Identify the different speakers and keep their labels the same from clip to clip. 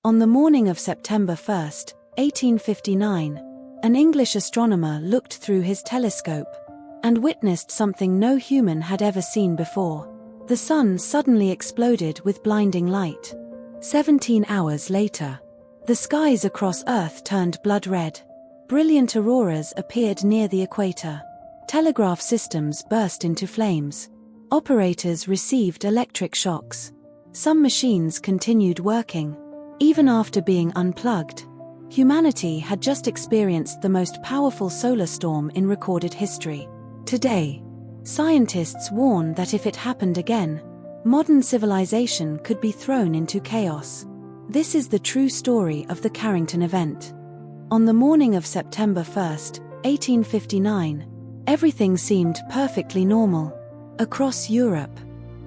Speaker 1: On the morning of September 1st, 1859, an English astronomer looked through his telescope and witnessed something no human had ever seen before. The sun suddenly exploded with blinding light. 17 hours later, the skies across Earth turned blood red. Brilliant auroras appeared near the equator. Telegraph systems burst into flames. Operators received electric shocks. Some machines continued working, even after being unplugged. Humanity had just experienced the most powerful solar storm in recorded history. Today, scientists warn that if it happened again, modern civilization could be thrown into chaos. This is the true story of the Carrington Event. On the morning of September 1st, 1859, everything seemed perfectly normal. Across Europe,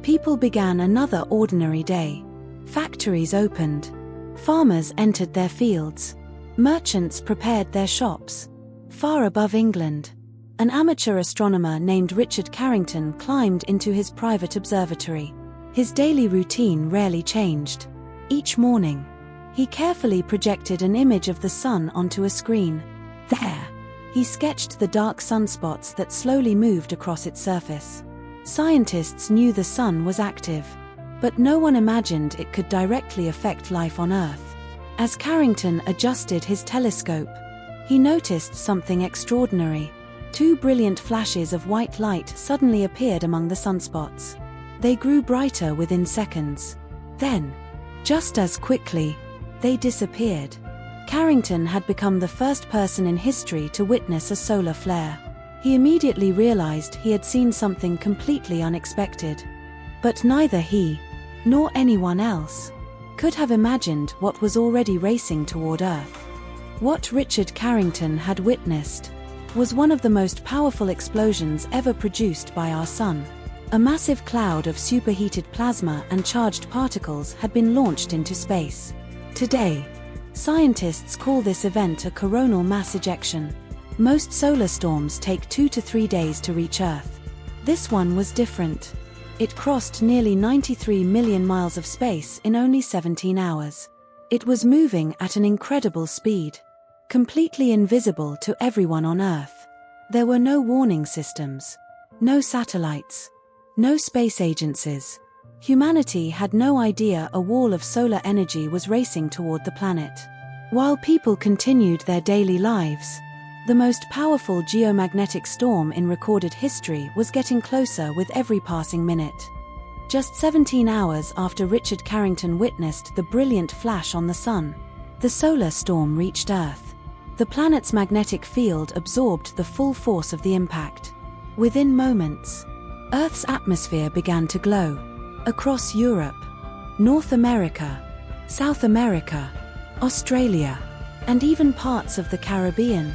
Speaker 1: people began another ordinary day. Factories opened. Farmers entered their fields. Merchants prepared their shops. Far above England, an amateur astronomer named Richard Carrington climbed into his private observatory. His daily routine rarely changed. Each morning, he carefully projected an image of the sun onto a screen. There, he sketched the dark sunspots that slowly moved across its surface. Scientists knew the sun was active, but no one imagined it could directly affect life on Earth. As Carrington adjusted his telescope, he noticed something extraordinary. 2 brilliant flashes of white light suddenly appeared among the sunspots. They grew brighter within seconds. Then, just as quickly, they disappeared. Carrington had become the first person in history to witness a solar flare. He immediately realized he had seen something completely unexpected. But neither he, nor anyone else, could have imagined what was already racing toward Earth. What Richard Carrington had witnessed was one of the most powerful explosions ever produced by our sun. A massive cloud of superheated plasma and charged particles had been launched into space. Today, scientists call this event a coronal mass ejection. Most solar storms take 2 to 3 days to reach Earth. This one was different. It crossed nearly 93 million miles of space in only 17 hours. It was moving at an incredible speed, completely invisible to everyone on Earth. There were no warning systems, no satellites, no space agencies. Humanity had no idea a wall of solar energy was racing toward the planet. While people continued their daily lives, the most powerful geomagnetic storm in recorded history was getting closer with every passing minute. Just 17 hours after Richard Carrington witnessed the brilliant flash on the sun, the solar storm reached Earth. The planet's magnetic field absorbed the full force of the impact. Within moments, Earth's atmosphere began to glow. Across Europe, North America, South America, Australia, and even parts of the Caribbean,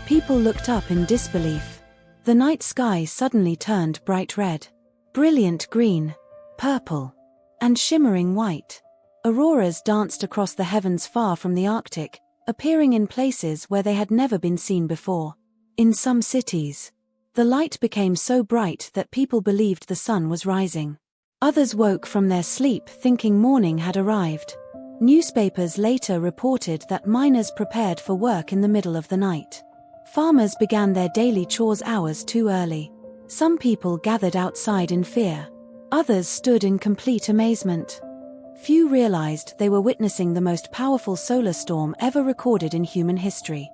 Speaker 1: people looked up in disbelief. The night sky suddenly turned bright red, brilliant green, purple, and shimmering white. Auroras danced across the heavens far from the Arctic, appearing in places where they had never been seen before. In some cities, the light became so bright that people believed the sun was rising. Others woke from their sleep thinking morning had arrived. Newspapers later reported that miners prepared for work in the middle of the night. Farmers began their daily chores hours too early. Some people gathered outside in fear. Others stood in complete amazement. Few realized they were witnessing the most powerful solar storm ever recorded in human history.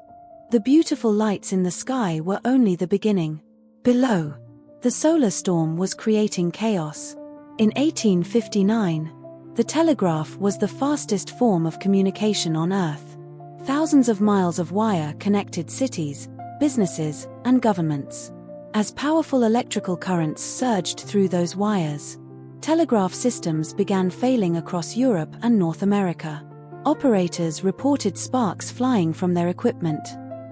Speaker 1: The beautiful lights in the sky were only the beginning. Below, the solar storm was creating chaos. In 1859, the telegraph was the fastest form of communication on Earth. Thousands of miles of wire connected cities, businesses, and governments. As powerful electrical currents surged through those wires, telegraph systems began failing across Europe and North America. Operators reported sparks flying from their equipment.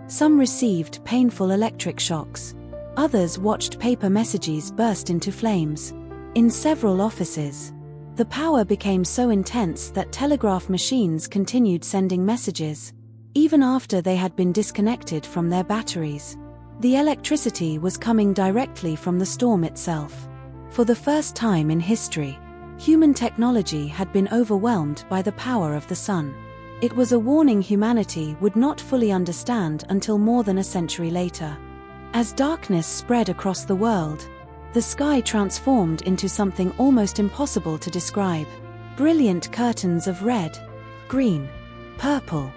Speaker 1: Some received painful electric shocks. Others watched paper messages burst into flames. In several offices, the power became so intense that telegraph machines continued sending messages, even after they had been disconnected from their batteries. The electricity was coming directly from the storm itself. For the first time in history, human technology had been overwhelmed by the power of the sun. It was a warning humanity would not fully understand until more than a century later. As darkness spread across the world, the sky transformed into something almost impossible to describe. Brilliant curtains of red, green, purple,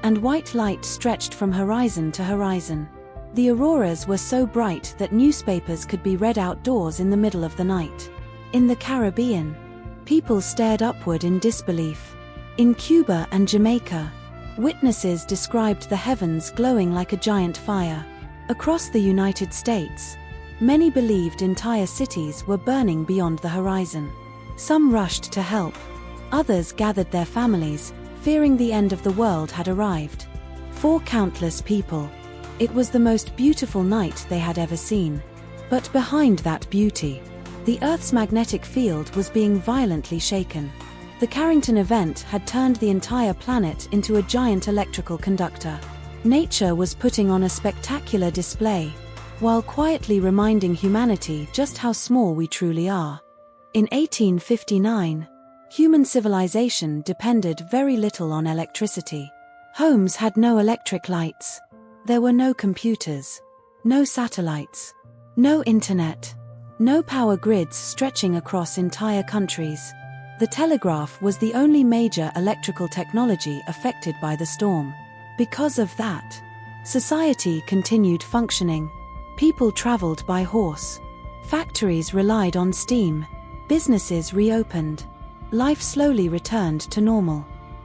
Speaker 1: and white light stretched from horizon to horizon. The auroras were so bright that newspapers could be read outdoors in the middle of the night. In the Caribbean, people stared upward in disbelief. In Cuba and Jamaica, witnesses described the heavens glowing like a giant fire. Across the United States, many believed entire cities were burning beyond the horizon. Some rushed to help. Others gathered their families, fearing the end of the world had arrived. For countless people, it was the most beautiful night they had ever seen. But behind that beauty, the Earth's magnetic field was being violently shaken. The Carrington Event had turned the entire planet into a giant electrical conductor. Nature was putting on a spectacular display, while quietly reminding humanity just how small we truly are. In 1859, human civilization depended very little on electricity. Homes had no electric lights. There were no computers, no satellites, no internet, no power grids stretching across entire countries. The telegraph was the only major electrical technology affected by the storm. Because of that, society continued functioning. People traveled by horse. Factories relied on steam. Businesses reopened. Life slowly returned to normal.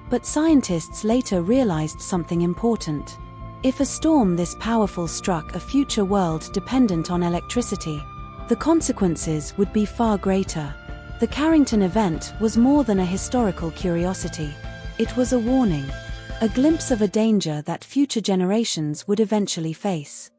Speaker 1: But scientists later realized something important. If a storm this powerful struck a future world dependent on electricity, the consequences would be far greater. The Carrington Event was more than a historical curiosity. It was a warning, a glimpse of a danger that future generations would eventually face.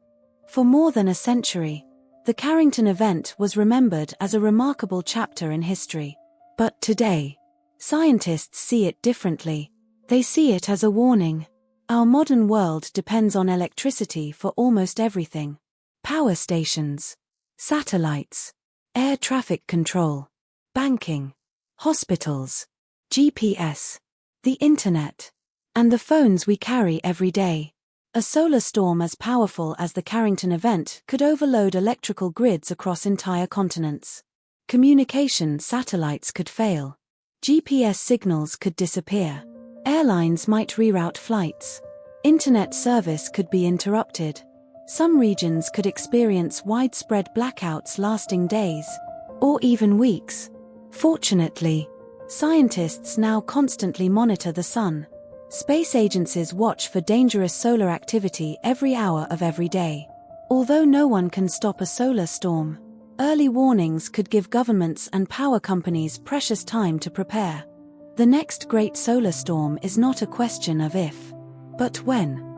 Speaker 1: For more than a century, the Carrington Event was remembered as a remarkable chapter in history. But today, scientists see it differently. They see it as a warning. Our modern world depends on electricity for almost everything. Power stations, satellites, air traffic control, banking, hospitals, GPS, the internet, and the phones we carry every day. A solar storm as powerful as the Carrington Event could overload electrical grids across entire continents. Communication satellites could fail. GPS signals could disappear. Airlines might reroute flights. Internet service could be interrupted. Some regions could experience widespread blackouts lasting days, or even weeks. Fortunately, scientists now constantly monitor the sun. Space agencies watch for dangerous solar activity every hour of every day. Although no one can stop a solar storm, early warnings could give governments and power companies precious time to prepare. The next great solar storm is not a question of if, but when.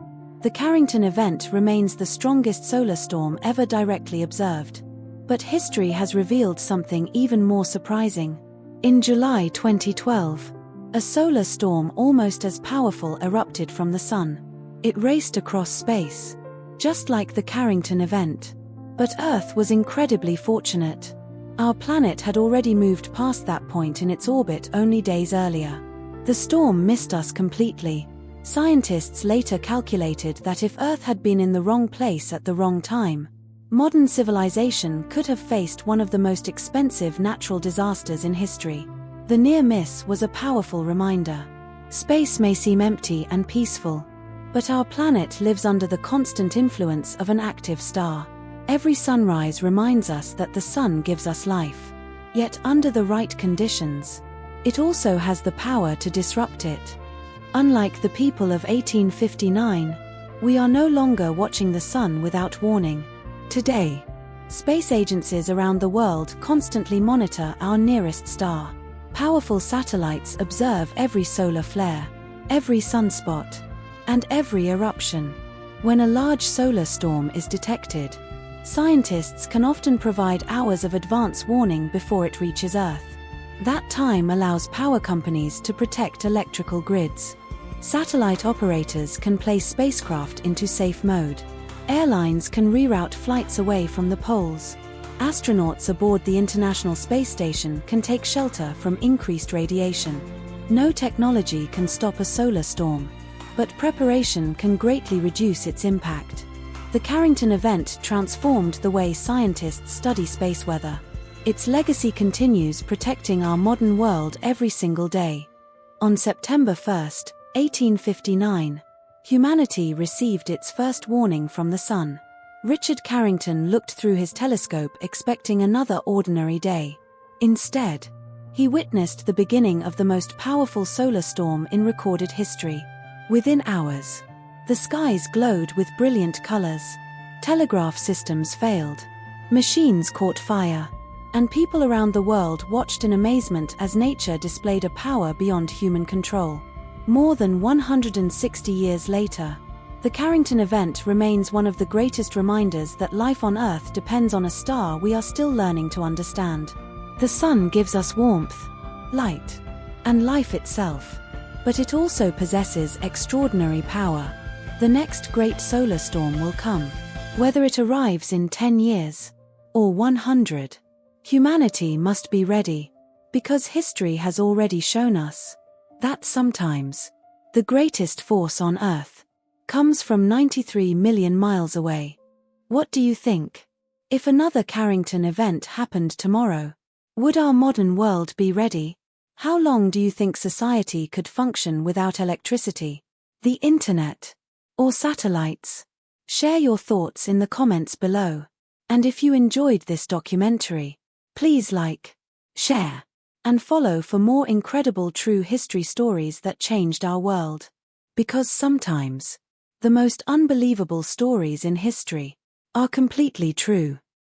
Speaker 1: The Carrington Event remains the strongest solar storm ever directly observed. But history has revealed something even more surprising. In July 2012, a solar storm almost as powerful erupted from the sun. It raced across space, just like the Carrington Event. But Earth was incredibly fortunate. Our planet had already moved past that point in its orbit only days earlier. The storm missed us completely. Scientists later calculated that if Earth had been in the wrong place at the wrong time, modern civilization could have faced one of the most expensive natural disasters in history. The near miss was a powerful reminder. Space may seem empty and peaceful, but our planet lives under the constant influence of an active star. Every sunrise reminds us that the sun gives us life. Yet under the right conditions, it also has the power to disrupt it. Unlike the people of 1859, we are no longer watching the sun without warning. Today, space agencies around the world constantly monitor our nearest star. Powerful satellites observe every solar flare, every sunspot, and every eruption. When a large solar storm is detected, scientists can often provide hours of advance warning before it reaches Earth. That time allows power companies to protect electrical grids. Satellite operators can place spacecraft into safe mode. Airlines can reroute flights away from the poles. Astronauts aboard the International Space Station can take shelter from increased radiation. No technology can stop a solar storm, but preparation can greatly reduce its impact. The Carrington Event transformed the way scientists study space weather. Its legacy continues protecting our modern world every single day. On September 1st, 1859, humanity received its first warning from the sun. Richard Carrington looked through his telescope expecting another ordinary day. Instead, he witnessed the beginning of the most powerful solar storm in recorded history. Within hours, the skies glowed with brilliant colors. Telegraph systems failed. Machines caught fire. And people around the world watched in amazement as nature displayed a power beyond human control. More than 160 years later, the Carrington Event remains one of the greatest reminders that life on Earth depends on a star we are still learning to understand. The sun gives us warmth, light, and life itself. But it also possesses extraordinary power. The next great solar storm will come. Whether it arrives in 10 years or 100, humanity must be ready, because history has already shown us that sometimes the greatest force on Earth comes from 93 million miles away. What do you think? If another Carrington event happened tomorrow, would our modern world be ready? How long do you think society could function without electricity, the internet, or satellites? Share your thoughts in the comments below. And if you enjoyed this documentary, please like, share, and follow for more incredible true history stories that changed our world. Because sometimes, the most unbelievable stories in history are completely true.